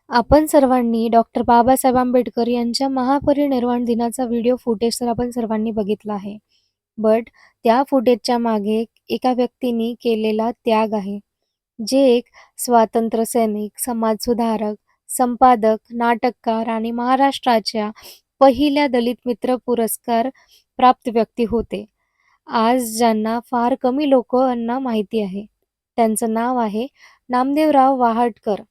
आपण सर्वांनी डॉक्टर बाबासाहेब आंबेडकर यांच्या महापरिनिर्वाण दिनाचा व्हिडिओ फुटेज तर आपण सर्वांनी बघितला आहे. बट त्या फुटेजच्या मागे एका व्यक्तीने केलेला त्याग आहे. जे एक स्वातंत्र्य सैनिक, समाजसुधारक, संपादक, नाटककार आणि महाराष्ट्राच्या पहिल्या दलित मित्र पुरस्कार प्राप्त व्यक्ती होते. आज ज्यांना फार कमी लोकांना माहिती आहे. त्यांचं नाव आहे नामदेवराव वाहटकर.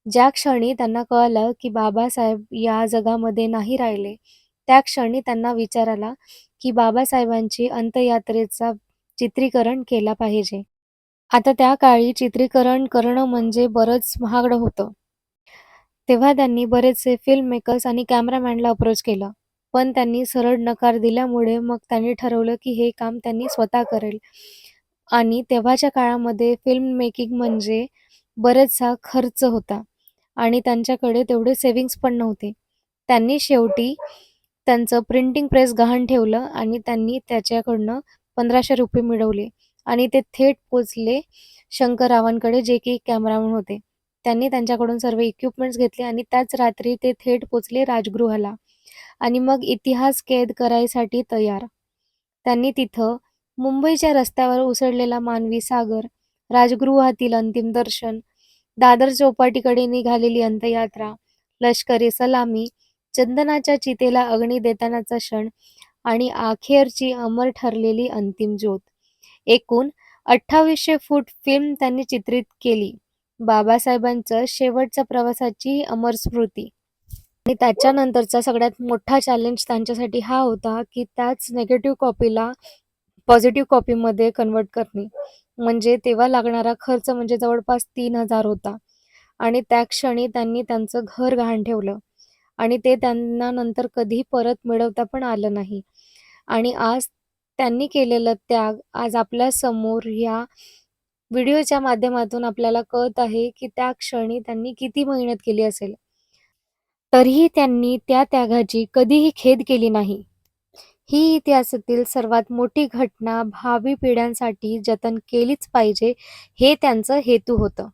ज्या क्षणी त्यांना कळलं, की बाबासाहेब या जगामध्ये नाही राहिले, त्या क्षणी त्यांना विचार आला, की बाबासाहेबांची अंत्ययात्रेचा चित्रीकरण केला पाहिजे. आता त्या काळी चित्रीकरण करणं म्हणजे बरंच महागडं होतं. तेव्हा त्यांनी बरेचसे फिल्म मेकर्स आणि कॅमेरामॅनला अप्रोच केलं. पण त्यांनी सरळ नकार दिल्यामुळे मग त्यांनी ठरवलं, की हे काम त्यांनी स्वतः करेल. आणि तेव्हाच्या काळामध्ये फिल्म मेकिंग म्हणजे बरेचसा खर्च होता आणि त्यांच्याकडे तेवढे सेव्हिंग्ज पण नव्हते. त्यांनी शेवटी त्यांचं प्रिंटिंग प्रेस गहाण ठेवलं आणि त्यांनी त्याच्याकडनं ₹1500 मिळवले आणि ते थेट पोचले शंकररावांकडे, जे की कॅमेरामन होते. त्यांनी त्यांच्याकडून सर्व इक्विपमेंट्स घेतले आणि त्याच रात्री ते थेट पोचले राजगृहाला आणि मग इतिहास कैद करायसाठी तयार. त्यांनी तिथं मुंबईच्या रस्त्यावर उसळलेला मानवी सागर, राजगृहातील अंतिम दर्शन, दादर चौपाटीकडे निघालेली अंत्ययात्रा, लष्करी सलामी, चंदनाच्या चितेला अग्नी देतानाचा क्षण आणि अखेरची अमर ठरलेली अंतिम ज्योत. एकूण 2800 फूट फिल्म त्यांनी चित्रित केली. बाबासाहेबांचं शेवटच्या प्रवासाची अमर स्मृती. आणि त्याच्यानंतरचा सगळ्यात मोठा चॅलेंज त्यांच्यासाठी हा होता, की त्याच निगेटिव्ह कॉपीला पॉझिटिव्ह कॉपीमध्ये कन्व्हर्ट करणे. म्हणजे तेव्हा लागणारा खर्च म्हणजे जवळपास 3000 होता आणि त्या क्षणी त्यांनी त्यांचं घर गहाण ठेवलं आणि ते त्यांना नंतर कधीही परत मिळवता पण आलं नाही. आणि आज त्यांनी केलेलं त्याग आज आपल्यासमोर या व्हिडिओच्या माध्यमातून आपल्याला कळत आहे, की त्या क्षणी त्यांनी किती मेहनत केली असेल. तरीही त्यांनी त्या त्यागाची कधीही खेद केली नाही. ही इतिहासातील सर्वात मोठी घटना भावी पिढ्यांसाठी जतन केलीच पाहिजे, हे त्यांचं हेतू होतं.